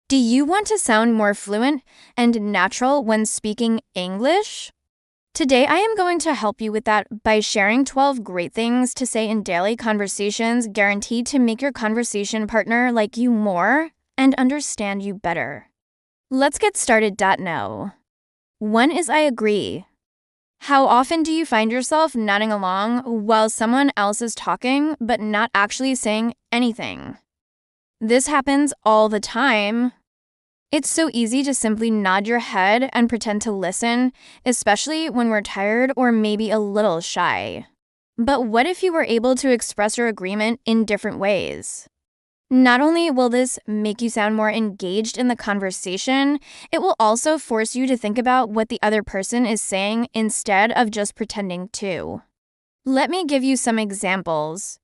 Do you want to sound more fluent and natural when speaking English? Today, I am going to help you with that by sharing 12 great things to say in daily conversations guaranteed to make your conversation partner like you more and understand you better. Let's get started. Now. 1 is I agree. How often do you find yourself nodding along while someone else is talking but not actually saying anything? This happens all the time. It's so easy to simply nod your head and pretend to listen, especially when we're tired or maybe a little shy. But what if you were able to express your agreement in different ways? Not only will this make you sound more engaged in the conversation, it will also force you to think about what the other person is saying instead of just pretending to. Let me give you some examples.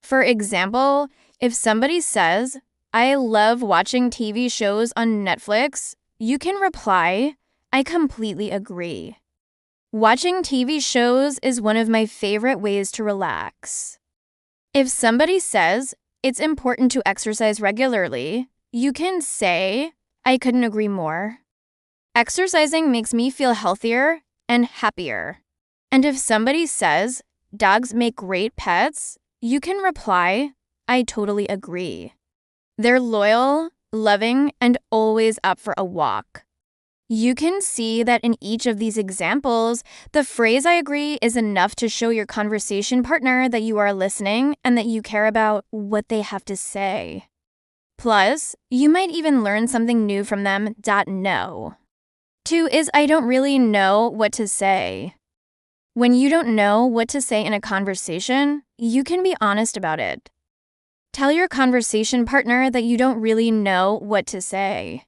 For example, if somebody says, "I love watching TV shows on Netflix," you can reply, "I completely agree. Watching TV shows is one of my favorite ways to relax." If somebody says, "It's important to exercise regularly," you can say, "I couldn't agree more. Exercising makes me feel healthier and happier." And if somebody says, "Dogs make great pets," you can reply, "I totally agree. They're loyal, loving, and always up for a walk." You can see that in each of these examples, the phrase "I agree" is enough to show your conversation partner that you are listening and that you care about what they have to say. Plus, you might even learn something new from them. No. 2 is I don't really know what to say. When you don't know what to say in a conversation, you can be honest about it. Tell your conversation partner that you don't really know what to say.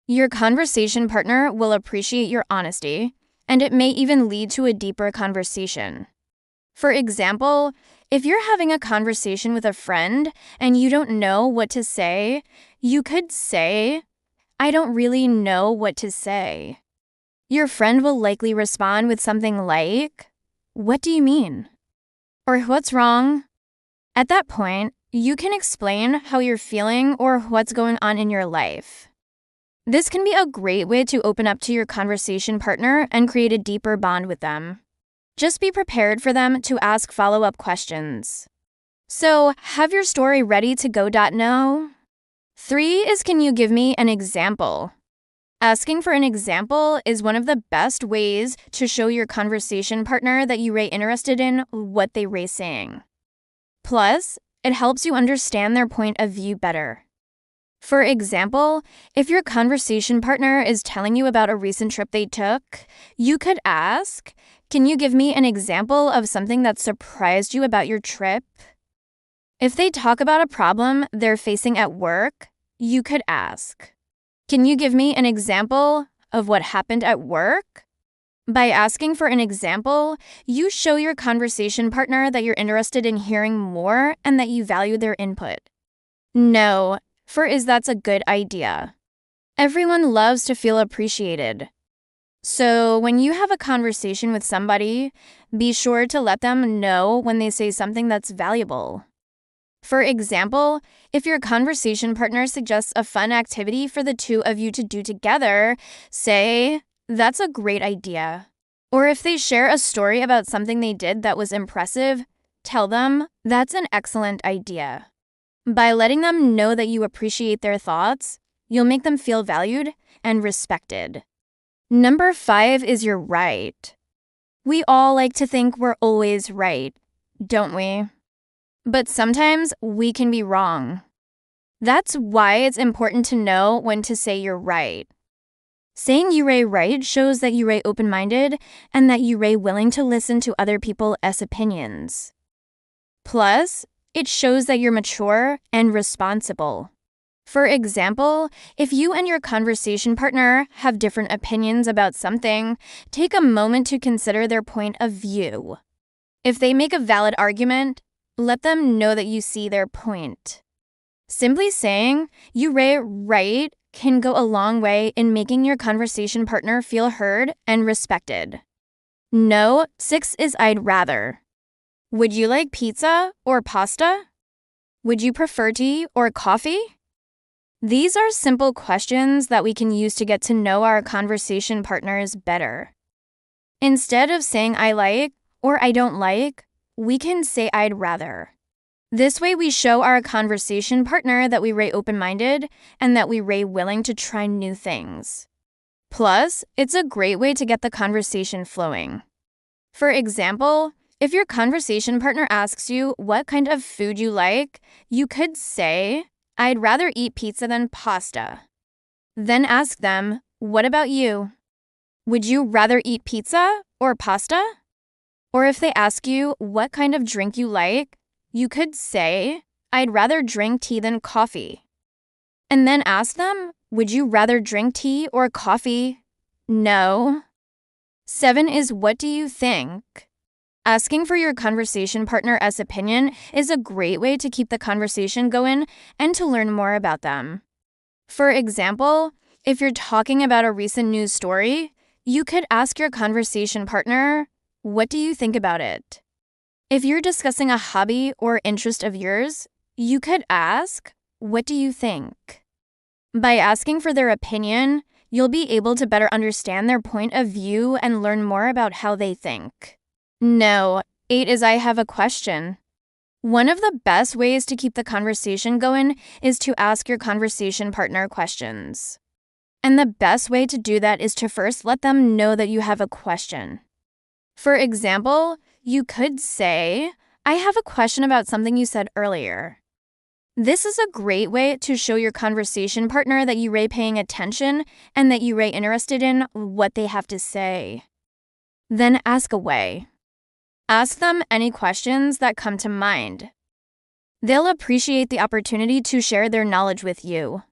Your conversation partner will appreciate your honesty, and it may even lead to a deeper conversation. For example, if you're having a conversation with a friend and you don't know what to say, you could say, "I don't really know what to say." Your friend will likely respond with something like, "What do you mean?" or "What's wrong?" At that point, you can explain how you're feeling or what's going on in your life. This can be a great way to open up to your conversation partner and create a deeper bond with them. Just be prepared for them to ask follow-up questions. So, have your story ready to go. No. 3 is can you give me an example? Asking for an example is one of the best ways to show your conversation partner that you're interested in what they're saying. Plus, it helps you understand their point of view better. For example, if your conversation partner is telling you about a recent trip they took, you could ask, "Can you give me an example of something that surprised you about your trip?" If they talk about a problem they're facing at work, you could ask, "Can you give me an example of what happened at work?" By asking for an example, you show your conversation partner that you're interested in hearing more and that you value their input. No. That's a good idea. Everyone loves to feel appreciated. So when you have a conversation with somebody, be sure to let them know when they say something that's valuable. For example, if your conversation partner suggests a fun activity for the two of you to do together, say, "That's a great idea." Or if they share a story about something they did that was impressive, tell them, "That's an excellent idea." By letting them know that you appreciate their thoughts, you'll make them feel valued and respected. Number 5 is you're right. We all like to think we're always right, don't we? But sometimes we can be wrong. That's why it's important to know when to say you're right. Saying you're right shows that you're open-minded and that you're willing to listen to other people's opinions. Plus, it shows that you're mature and responsible. For example, if you and your conversation partner have different opinions about something, take a moment to consider their point of view. If they make a valid argument, let them know that you see their point. Simply saying, "You're right," can go a long way in making your conversation partner feel heard and respected. No. 6 is I'd rather. Would you like pizza or pasta? Would you prefer tea or coffee? These are simple questions that we can use to get to know our conversation partners better. Instead of saying I like or I don't like, we can say I'd rather. This way we show our conversation partner that we rate open-minded and that we rate willing to try new things. Plus, it's a great way to get the conversation flowing. For example, if your conversation partner asks you what kind of food you like, you could say, I'd rather eat pizza than pasta. Then ask them, what about you? Would you rather eat pizza or pasta? Or if they ask you what kind of drink you like, you could say, I'd rather drink tea than coffee. And then ask them, would you rather drink tea or coffee? No. 7 is what do you think? Asking for your conversation partner's opinion is a great way to keep the conversation going and to learn more about them. For example, if you're talking about a recent news story, you could ask your conversation partner, what do you think about it? If you're discussing a hobby or interest of yours, you could ask, what do you think? By asking for their opinion, you'll be able to better understand their point of view and learn more about how they think. No, 8 is I have a question. One of the best ways to keep the conversation going is to ask your conversation partner questions. And the best way to do that is to first let them know that you have a question. For example, you could say, I have a question about something you said earlier. This is a great way to show your conversation partner that you are paying attention and that you are interested in what they have to say. Then ask away. Ask them any questions that come to mind. They'll appreciate the opportunity to share their knowledge with you.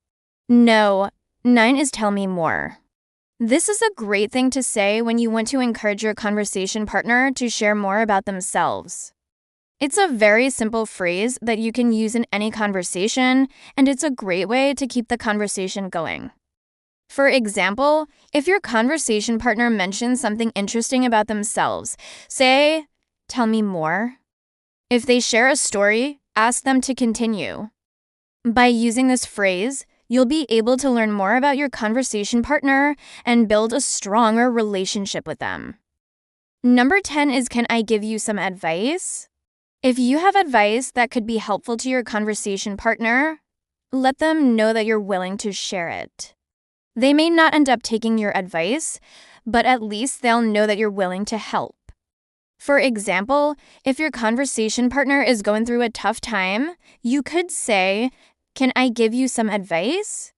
No, 9 is tell me more. This is a great thing to say when you want to encourage your conversation partner to share more about themselves. It's a very simple phrase that you can use in any conversation, and it's a great way to keep the conversation going. For example, if your conversation partner mentions something interesting about themselves, say, tell me more. If they share a story, ask them to continue. By using this phrase, you'll be able to learn more about your conversation partner and build a stronger relationship with them. Number 10 is can I give you some advice? If you have advice that could be helpful to your conversation partner, let them know that you're willing to share it. They may not end up taking your advice, but at least they'll know that you're willing to help. For example, if your conversation partner is going through a tough time, you could say, can I give you some advice?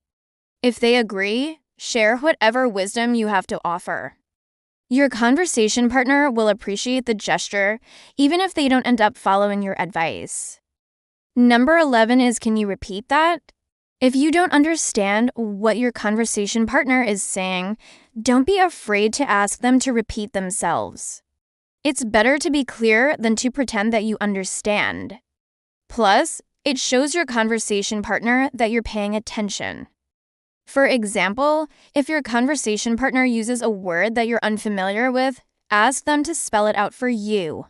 If they agree, share whatever wisdom you have to offer. Your conversation partner will appreciate the gesture, even if they don't end up following your advice. Number 11 is can you repeat that? If you don't understand what your conversation partner is saying, don't be afraid to ask them to repeat themselves. It's better to be clear than to pretend that you understand. Plus, it shows your conversation partner that you're paying attention. For example, if your conversation partner uses a word that you're unfamiliar with, ask them to spell it out for you.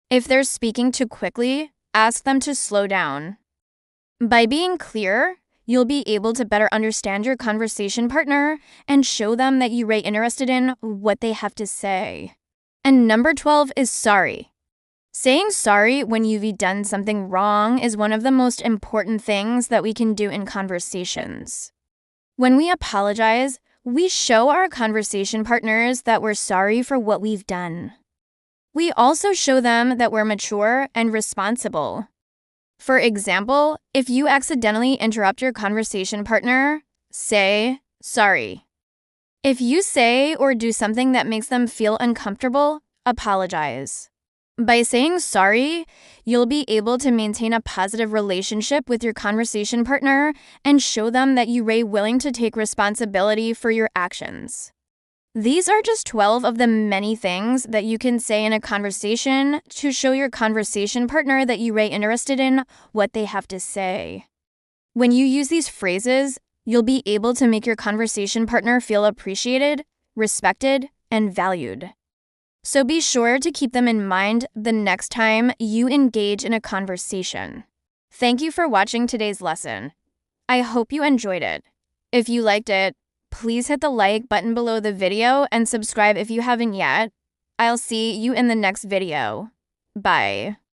If they're speaking too quickly, ask them to slow down. By being clear, you'll be able to better understand your conversation partner and show them that you're interested in what they have to say. And number 12 is sorry. Saying sorry when you've done something wrong is one of the most important things that we can do in conversations. When we apologize, we show our conversation partners that we're sorry for what we've done. We also show them that we're mature and responsible. For example, if you accidentally interrupt your conversation partner, say, sorry. If you say or do something that makes them feel uncomfortable, apologize. By saying sorry, you'll be able to maintain a positive relationship with your conversation partner and show them that you're willing to take responsibility for your actions. These are just 12 of the many things that you can say in a conversation to show your conversation partner that you're interested in what they have to say. When you use these phrases, you'll be able to make your conversation partner feel appreciated, respected, and valued. So be sure to keep them in mind the next time you engage in a conversation. Thank you for watching today's lesson. I hope you enjoyed it. If you liked it, please hit the like button below the video and subscribe if you haven't yet. I'll see you in the next video. Bye.